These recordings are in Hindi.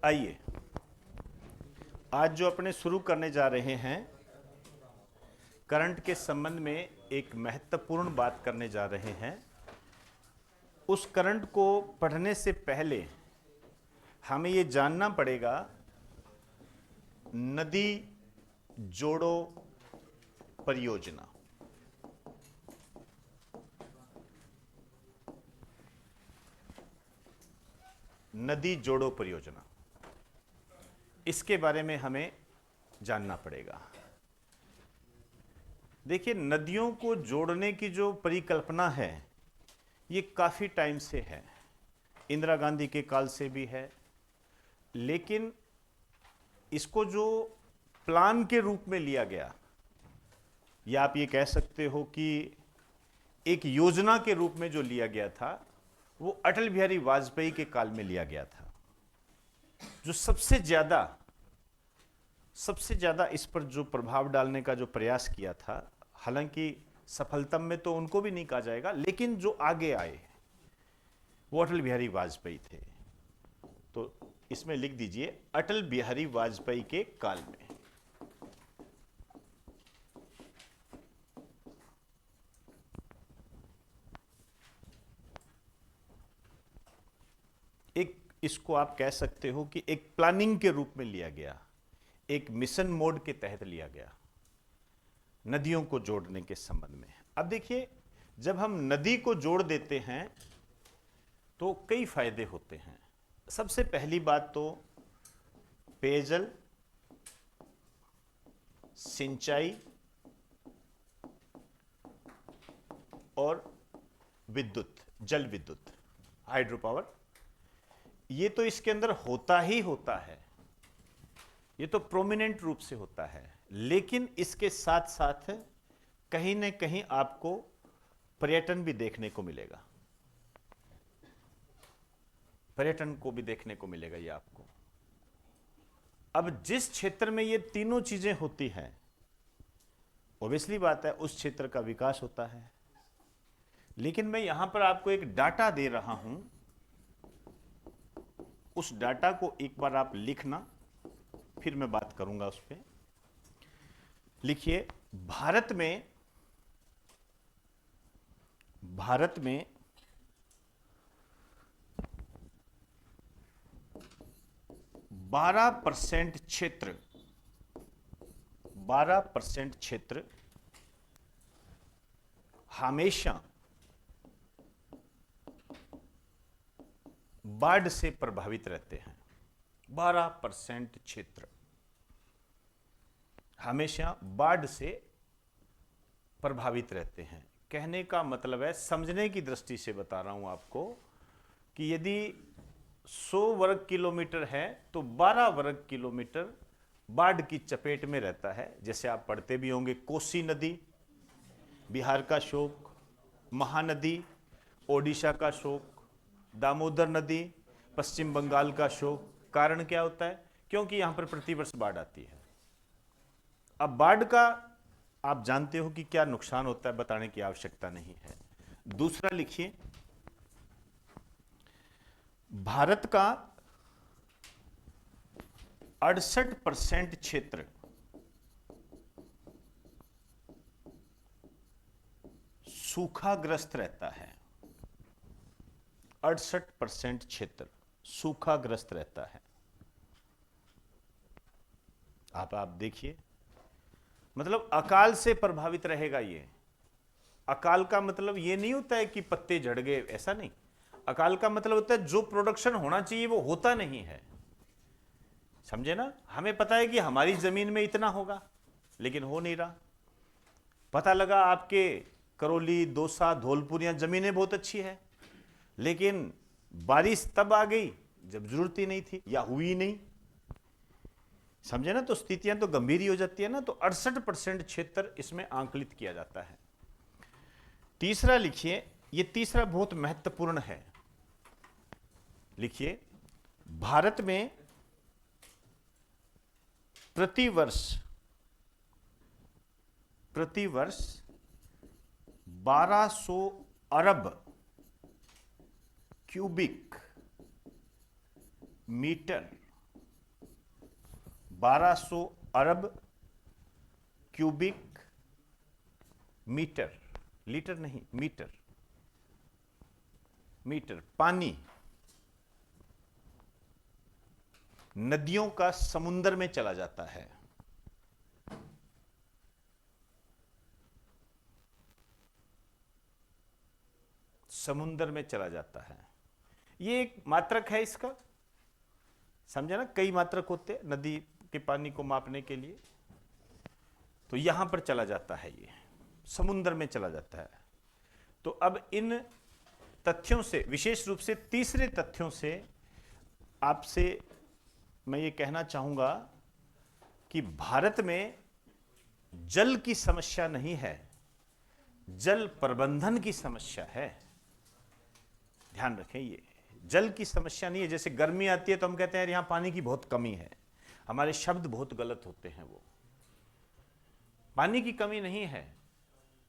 आइए, आज जो अपने शुरू करने जा रहे हैं, करंट के संबंध में एक महत्वपूर्ण बात करने जा रहे हैं। उस करंट को पढ़ने से पहले हमें ये जानना पड़ेगा, नदी जोड़ो परियोजना। नदी जोड़ो परियोजना, इसके बारे में हमें जानना पड़ेगा। देखिए, नदियों को जोड़ने की जो परिकल्पना है, ये काफ़ी टाइम से है। इंदिरा गांधी के काल से भी है, लेकिन इसको जो प्लान के रूप में लिया गया, या आप ये कह सकते हो कि एक योजना के रूप में जो लिया गया था, वो अटल बिहारी वाजपेयी के काल में लिया गया था, जो सबसे ज्यादा इस पर जो प्रभाव डालने का जो प्रयास किया था। हालांकि सफलतम में तो उनको भी नहीं कहा जाएगा, लेकिन जो आगे आए वो अटल बिहारी वाजपेयी थे। तो इसमें लिख दीजिए, अटल बिहारी वाजपेयी के काल में। एक इसको आप कह सकते हो कि एक प्लानिंग के रूप में लिया गया, एक मिशन मोड के तहत लिया गया, नदियों को जोड़ने के संबंध में। अब देखिए, जब हम नदी को जोड़ देते हैं तो कई फायदे होते हैं। सबसे पहली बात तो पेयजल, सिंचाई और विद्युत, जल विद्युत, हाइड्रो पावर, ये तो इसके अंदर होता ही होता है, ये तो प्रोमिनेंट रूप से होता है। लेकिन इसके साथ साथ कहीं न कहीं आपको पर्यटन भी देखने को मिलेगा, पर्यटन को भी देखने को मिलेगा ये आपको। अब जिस क्षेत्र में ये तीनों चीजें होती हैं, ऑब्वियसली बात है उस क्षेत्र का विकास होता है। लेकिन मैं यहां पर आपको एक डाटा दे रहा हूं, उस डाटा को एक बार आप लिखना, फिर मैं बात करूंगा उस पर। लिखिए, भारत में 12% क्षेत्र, 12% क्षेत्र हमेशा बाढ़ से प्रभावित रहते हैं। 12% क्षेत्र हमेशा बाढ़ से प्रभावित रहते हैं। कहने का मतलब है, समझने की दृष्टि से बता रहा हूं आपको, कि यदि 100 वर्ग किलोमीटर है तो 12 वर्ग किलोमीटर बाढ़ की चपेट में रहता है। जैसे आप पढ़ते भी होंगे, कोसी नदी बिहार का शोक, महानदी ओडिशा का शोक, दामोदर नदी पश्चिम बंगाल का शोक। कारण क्या होता है? क्योंकि यहां पर प्रतिवर्ष बाढ़ आती है। अब बाढ़ का आप जानते हो कि क्या नुकसान होता है, बताने की आवश्यकता नहीं है। दूसरा लिखिए, भारत का 68% क्षेत्र सूखाग्रस्त रहता है। 68% क्षेत्र सूखाग्रस्त रहता है। आप देखिए, मतलब अकाल से प्रभावित रहेगा ये। अकाल का मतलब ये नहीं होता है कि पत्ते झड़ गए, ऐसा नहीं। अकाल का मतलब होता है जो प्रोडक्शन होना चाहिए वो होता नहीं है। समझे ना? हमें पता है कि हमारी जमीन में इतना होगा, लेकिन हो नहीं रहा। पता लगा आपके करौली, दौसा, धौलपुर यहां जमीनें बहुत अच्छी है, लेकिन बारिश तब आ गई जब जरूरत ही नहीं थी या हुई नहीं। समझे ना? तो स्थितियां तो गंभीर ही हो जाती है ना। तो 68% क्षेत्र इसमें आंकलित किया जाता है। तीसरा लिखिए, ये तीसरा बहुत महत्वपूर्ण है। लिखिए, भारत में प्रतिवर्ष 1200 अरब क्यूबिक मीटर 1200 अरब क्यूबिक मीटर, लीटर नहीं, मीटर, मीटर पानी नदियों का समुद्र में चला जाता है। समुद्र में चला जाता है। ये एक मात्रक है इसका, समझे ना, कई मात्रक होते हैं नदी के पानी को मापने के लिए। तो यहां पर चला जाता है, ये समुद्र में चला जाता है। तो अब इन तथ्यों से, विशेष रूप से तीसरे तथ्यों से आपसे मैं ये कहना चाहूंगा कि भारत में जल की समस्या नहीं है, जल प्रबंधन की समस्या है। ध्यान रखें, ये जल की समस्या नहीं है। जैसे गर्मी आती है तो हम कहते हैं यहां पानी की बहुत कमी है, हमारे शब्द बहुत गलत होते हैं। वो पानी की कमी नहीं है,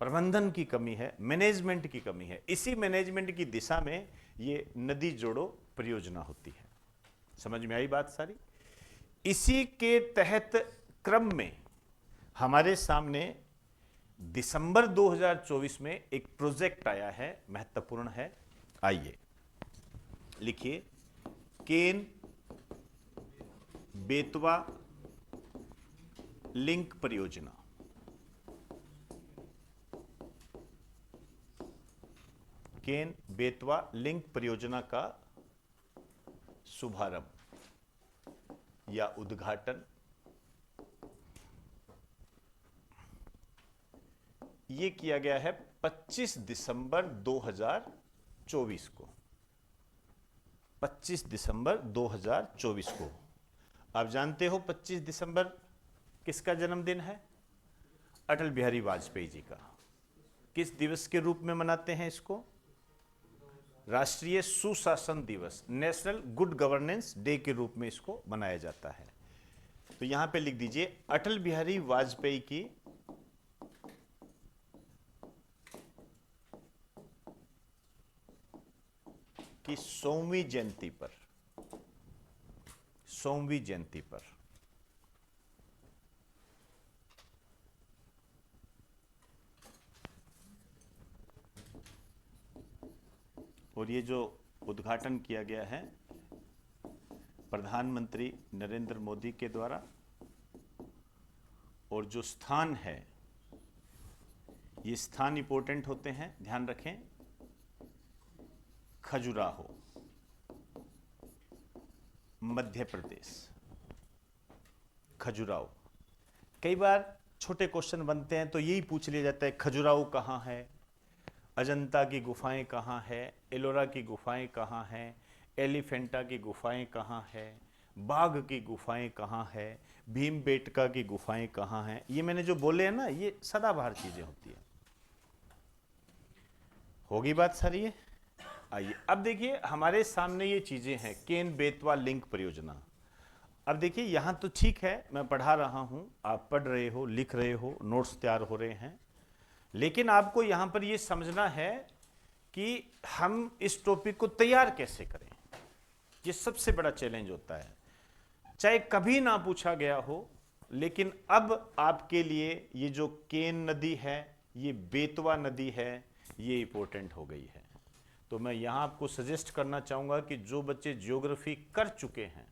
प्रबंधन की कमी है, मैनेजमेंट की कमी है। इसी मैनेजमेंट की दिशा में ये नदी जोड़ो परियोजना होती है। समझ में आई बात सारी? इसी के तहत क्रम में हमारे सामने दिसंबर 2024 में एक प्रोजेक्ट आया है, महत्वपूर्ण है। आइए लिखिए, केन बेतवा लिंक परियोजना। केन बेतवा लिंक परियोजना का शुभारंभ या उद्घाटन ये किया गया है 25 दिसंबर 2024 को। 25 दिसंबर 2024 को। आप जानते हो 25 दिसंबर किसका जन्मदिन है? अटल बिहारी वाजपेयी जी का। किस दिवस के रूप में मनाते हैं इसको? राष्ट्रीय सुशासन दिवस, नेशनल गुड गवर्नेंस डे के रूप में इसको मनाया जाता है। तो यहां पे लिख दीजिए, अटल बिहारी वाजपेयी की 100वीं जयंती पर, 100वीं जयंती पर और ये जो उद्घाटन किया गया है प्रधानमंत्री नरेंद्र मोदी के द्वारा, और जो स्थान है, ये स्थान इंपॉर्टेंट होते हैं, ध्यान रखें। खजुराहो, मध्य प्रदेश। खजुराहो, कई बार छोटे क्वेश्चन बनते हैं तो यही पूछ लिया जाता है, खजुराहो कहाँ है, अजंता की गुफाएं कहाँ है, एलोरा की गुफाएं कहाँ हैं, एलिफेंटा की गुफाएं कहाँ है, बाघ की गुफाएं कहाँ है, भीमबेटका की गुफाएं कहाँ हैं। ये मैंने जो बोले हैं ना, ये सदाबहार चीजें होती है। होगी बात सारी है? आइए अब देखिए, हमारे सामने ये चीजें हैं, केन बेतवा लिंक परियोजना। अब देखिए, यहां तो ठीक है, मैं पढ़ा रहा हूं, आप पढ़ रहे हो, लिख रहे हो, नोट्स तैयार हो रहे हैं, लेकिन आपको यहां पर यह समझना है कि हम इस टॉपिक को तैयार कैसे करें। ये सबसे बड़ा चैलेंज होता है, चाहे कभी ना पूछा गया हो, लेकिन अब आपके लिए ये जो केन नदी है, ये बेतवा नदी है, ये इंपॉर्टेंट हो गई है। तो मैं यहां आपको सजेस्ट करना चाहूंगा कि जो बच्चे ज्योग्राफी कर चुके हैं,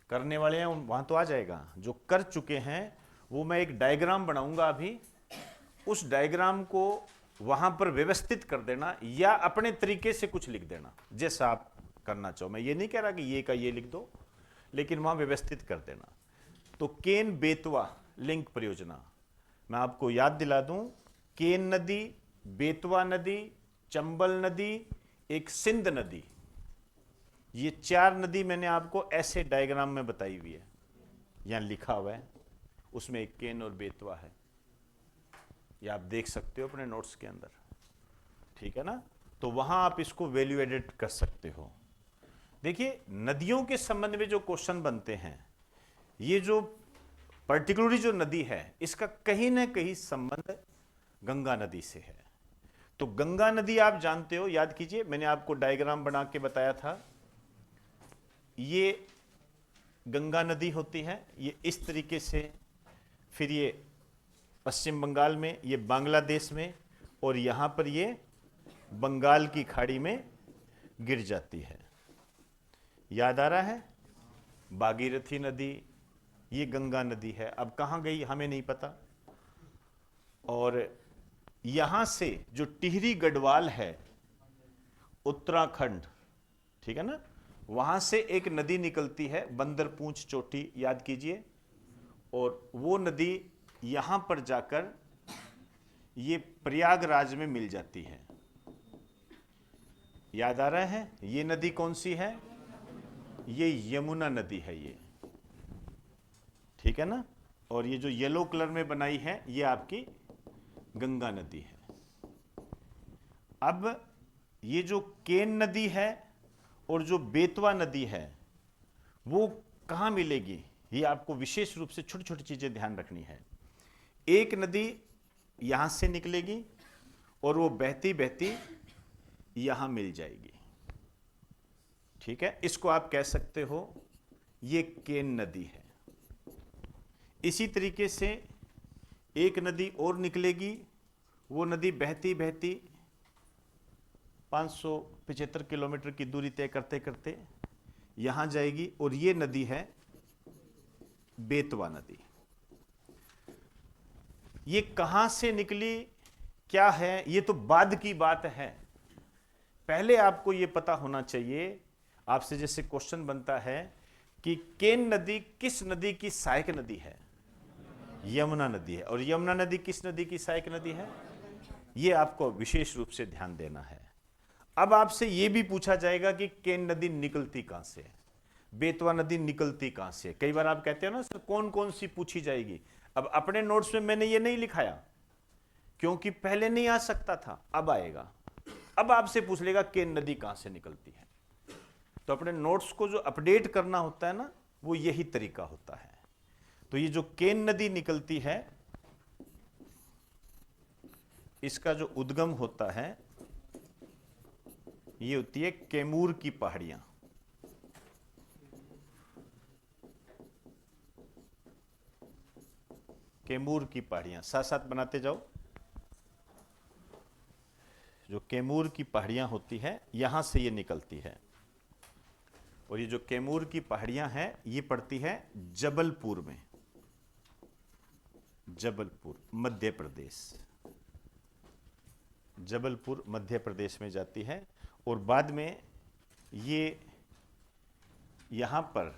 करने वाले हैं वहां तो आ जाएगा, जो कर चुके हैं वो मैं एक डायग्राम बनाऊंगा अभी, उस डायग्राम को वहां पर व्यवस्थित कर देना या अपने तरीके से कुछ लिख देना, जैसा आप करना चाहो। मैं ये नहीं कह रहा कि ये का ये लिख दो, लेकिन वहां व्यवस्थित कर देना। तो केन बेतवा लिंक परियोजना, मैं आपको याद दिला दूं, केन नदी, बेतवा नदी, चंबल नदी, एक सिंध नदी, ये 4 नदी मैंने आपको ऐसे डायग्राम में बताई हुई है, यहां लिखा हुआ है, उसमें एक केन और बेतवा है, ये आप देख सकते हो अपने नोट्स के अंदर, ठीक है ना। तो वहां आप इसको वैल्यू एडिट कर सकते हो। देखिए, नदियों के संबंध में जो क्वेश्चन बनते हैं, ये जो पर्टिकुलरली जो नदी है, इसका कहीं ना कहीं संबंध गंगा नदी से है। तो गंगा नदी आप जानते हो, याद कीजिए, मैंने आपको डायग्राम बना के बताया था, ये गंगा नदी होती है, ये इस तरीके से, फिर ये पश्चिम बंगाल में, ये बांग्लादेश में, और यहाँ पर ये बंगाल की खाड़ी में गिर जाती है। याद आ रहा है? भागीरथी नदी, ये गंगा नदी है। अब कहाँ गई हमें नहीं पता। और यहाँ से जो टिहरी गढ़वाल है, उत्तराखंड, ठीक है ना, वहाँ से एक नदी निकलती है, बंदरपूंछ चोटी, याद कीजिए। और वो नदी यहाँ पर जाकर ये प्रयागराज में मिल जाती है। याद आ रहा है? ये नदी कौन सी है? ये यमुना नदी है ये, ठीक है ना। और ये जो येलो कलर में बनाई है, ये आपकी गंगा नदी है। अब ये जो केन नदी है और जो बेतवा नदी है, वो कहाँ मिलेगी? ये आपको विशेष रूप से छोटी छोटी चीजें ध्यान रखनी है। एक नदी यहां से निकलेगी और वो बहती बहती यहां मिल जाएगी, ठीक है। इसको आप कह सकते हो ये केन नदी है। इसी तरीके से एक नदी और निकलेगी, वो नदी बहती बहती 575 किलोमीटर की दूरी तय करते करते यहां जाएगी, और ये नदी है बेतवा नदी। ये कहां से निकली, क्या है, ये तो बाद की बात है। पहले आपको ये पता होना चाहिए, आपसे जैसे क्वेश्चन बनता है कि केन नदी किस नदी की सहायक नदी है? यमुना नदी है। और यमुना नदी किस नदी की सहायक नदी है? ये आपको विशेष रूप से ध्यान देना है। अब आपसे यह भी पूछा जाएगा कि केन नदी निकलती कहां से है, बेतवा नदी निकलती कहां से? कई बार आप कहते हो ना सर कौन कौन सी पूछी जाएगी। अब अपने नोट्स में मैंने ये नहीं लिखाया क्योंकि पहले नहीं आ सकता था, अब आएगा। अब आपसे पूछ लेगा केन नदी कहां से निकलती है, तो अपने नोट्स को जो अपडेट करना होता है ना, वो यही तरीका होता है। तो ये जो केन नदी निकलती है, इसका जो उद्गम होता है, ये होती है कैमूर की पहाड़ियां। कैमूर की पहाड़ियां, साथ साथ बनाते जाओ। जो कैमूर की पहाड़ियां होती है, यहां से ये निकलती है। और ये जो कैमूर की पहाड़ियां हैं, ये पड़ती है जबलपुर में, जबलपुर मध्य प्रदेश, जबलपुर मध्य प्रदेश में जाती है। और बाद में ये यहां पर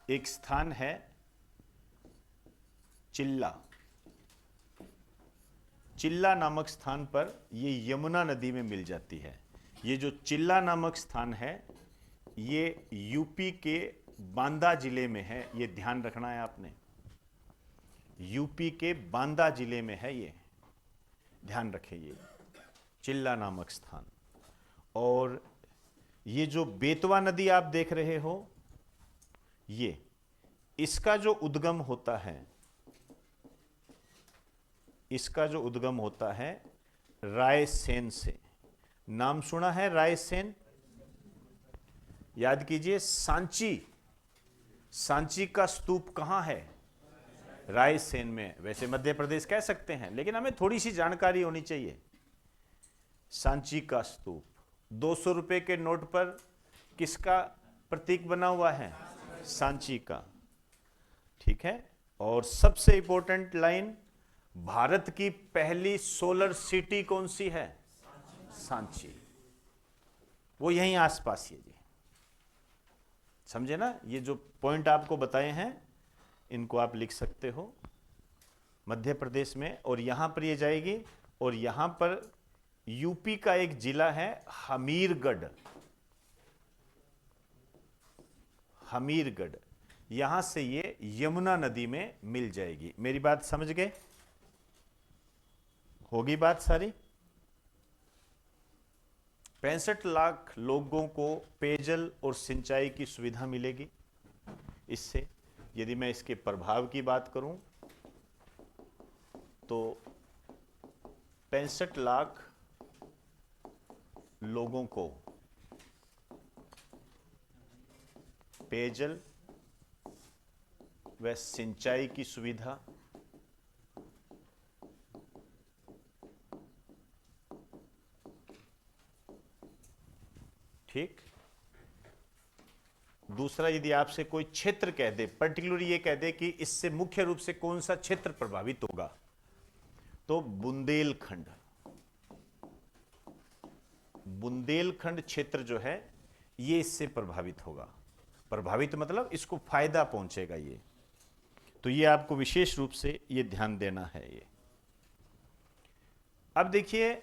एक स्थान है चिल्ला, चिल्ला नामक स्थान पर ये यमुना नदी में मिल जाती है। ये जो चिल्ला नामक स्थान है, ये यूपी के बांदा जिले में है, ये ध्यान रखना है आपने। यूपी के बांदा जिले में है, ये ध्यान रखें, ये चिल्ला नामक स्थान। और ये जो बेतवा नदी आप देख रहे हो, ये इसका जो उद्गम होता है, इसका जो उद्गम होता है रायसेन से। नाम सुना है रायसेन? याद कीजिए, सांची, सांची का स्तूप कहां है? रायसेन में। वैसे मध्य प्रदेश कह सकते हैं, लेकिन हमें थोड़ी सी जानकारी होनी चाहिए। सांची का स्तूप 200 रुपए के नोट पर किसका प्रतीक बना हुआ है? सांची का, ठीक है। और सबसे इंपॉर्टेंट लाइन, भारत की पहली सोलर सिटी कौन सी है? सांची। वो यहीं आसपास ही है जी, समझे ना। ये जो पॉइंट आपको बताए हैं, इनको आप लिख सकते हो मध्य प्रदेश में। और यहां पर ये जाएगी, और यहां पर यूपी का एक जिला है हमीरगढ़, हमीरगढ़, यहां से ये यमुना नदी में मिल जाएगी। मेरी बात समझ गए? होगी बात सारी? 65 लाख लोगों को पेयजल और सिंचाई की सुविधा मिलेगी इससे। यदि मैं इसके प्रभाव की बात करूं तो 65 लाख लोगों को पेयजल व सिंचाई की सुविधा, ठीक। दूसरा, यदि आपसे कोई क्षेत्र कह दे, पर्टिकुलर ये कह दे कि इससे मुख्य रूप से कौन सा क्षेत्र प्रभावित होगा, तो बुंदेलखंड, बुंदेलखंड क्षेत्र जो है ये इससे प्रभावित होगा। प्रभावित मतलब इसको फायदा पहुंचेगा ये, तो ये आपको विशेष रूप से ये ध्यान देना है ये। अब देखिए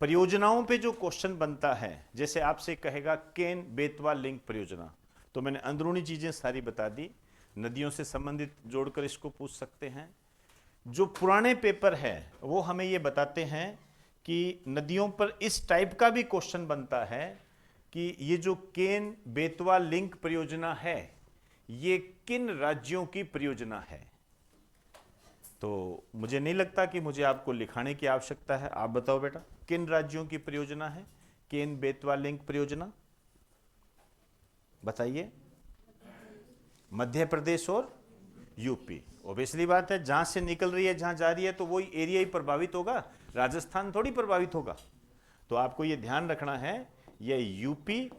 परियोजनाओं पे जो क्वेश्चन बनता है, जैसे आपसे कहेगा केन बेतवा लिंक परियोजना, तो मैंने अंदरूनी चीजें सारी बता दी, नदियों से संबंधित जोड़कर इसको पूछ सकते हैं। जो पुराने पेपर है वो हमें ये बताते हैं कि नदियों पर इस टाइप का भी क्वेश्चन बनता है कि ये जो केन बेतवा लिंक परियोजना है ये किन राज्यों की परियोजना है। तो मुझे नहीं लगता कि मुझे आपको लिखाने की आवश्यकता है। आप बताओ बेटा, किन राज्यों की परियोजना है केन बेतवा लिंक परियोजना? बताइए। मध्य प्रदेश और यूपी। ऑब्वियसली बात है, जहां से निकल रही है जहां जा रही है तो वही एरिया ही प्रभावित होगा, राजस्थान थोड़ी प्रभावित होगा। तो आपको यह ध्यान रखना है यह यूपी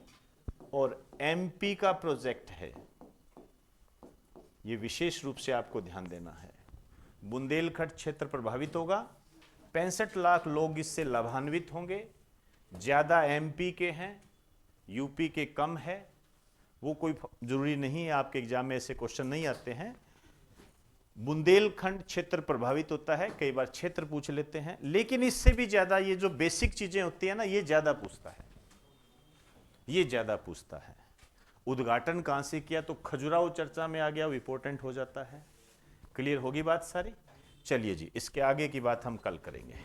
और एमपी का प्रोजेक्ट है, यह विशेष रूप से आपको ध्यान देना है। बुंदेलखंड क्षेत्र प्रभावित होगा, 65 लाख लोग इससे लाभान्वित होंगे। ज्यादा एमपी के हैं, यूपी के कम है। वो कोई जरूरी नहीं है, आपके एग्जाम में ऐसे क्वेश्चन नहीं आते हैं। बुंदेलखंड क्षेत्र प्रभावित होता है, कई बार क्षेत्र पूछ लेते हैं, लेकिन इससे भी ज्यादा ये जो बेसिक चीजें होती है ना, ये ज्यादा पूछता है, ये ज्यादा पूछता है। उद्घाटन कहां से किया, तो खजुराहो चर्चा में आ गया, वो इंपॉर्टेंट हो जाता है। क्लियर होगी बात सारी? चलिए जी, इसके आगे की बात हम कल करेंगे।